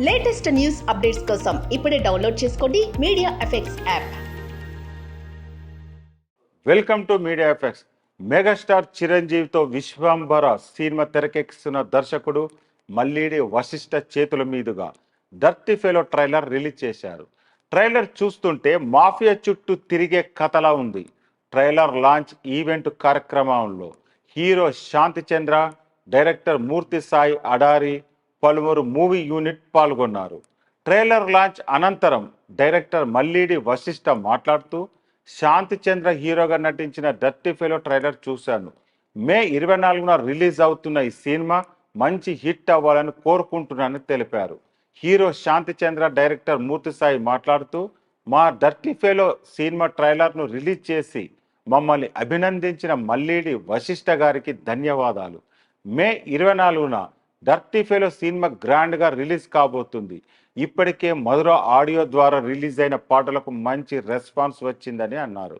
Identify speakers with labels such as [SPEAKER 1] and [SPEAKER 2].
[SPEAKER 1] Latest news updates కోసం ఇప్పుడే download చేసుకోండి media effects app.
[SPEAKER 2] Welcome to media effects. Megastar చిరంజీవితో విశ్వంభర సినిమా తెరకెక్కిస్తున్న దర్శకుడు మల్లీడి వశిష్ఠ చేతుల మీదుగా డర్టీ ఫెలో ట్రైలర్ రిలీజ్ చేశారు. ట్రైలర్ చూస్తుంటే మాఫియా చుట్టూ తిరిగే కథలా ఉంది. ట్రైలర్ లాంచ్ ఈవెంట్ కార్యక్రమంలో హీరో శాంతి చంద్ర, డైరెక్టర్ మూర్తి సాయి అడారి, పలువురు మూవీ యూనిట్ పాల్గొన్నారు. ట్రైలర్ లాంచ్ అనంతరం డైరెక్టర్ మల్లీడి వశిష్ఠ మాట్లాడుతూ, శాంతి చంద్ర హీరోగా నటించిన డర్టీ ఫెలో ట్రైలర్ చూశాను. మే 24న రిలీజ్ అవుతున్న ఈ సినిమా మంచి హిట్ అవ్వాలని కోరుకుంటున్నానని తెలిపారు. హీరో శాంతి చంద్ర, డైరెక్టర్ మూర్తి సాయి మాట్లాడుతూ, మా డర్టీ ఫెలో సినిమా ట్రైలర్ను రిలీజ్ చేసి మమ్మల్ని అభినందించిన మల్లీడి వశిష్ఠ గారికి ధన్యవాదాలు. మే 24న డర్టీ ఫెలో సినిమా గ్రాండ్గా రిలీజ్ కాబోతుంది. ఇప్పటికే మధుర ఆడియో ద్వారా రిలీజ్ అయిన పాటలకు మంచి రెస్పాన్స్ వచ్చిందని అన్నారు.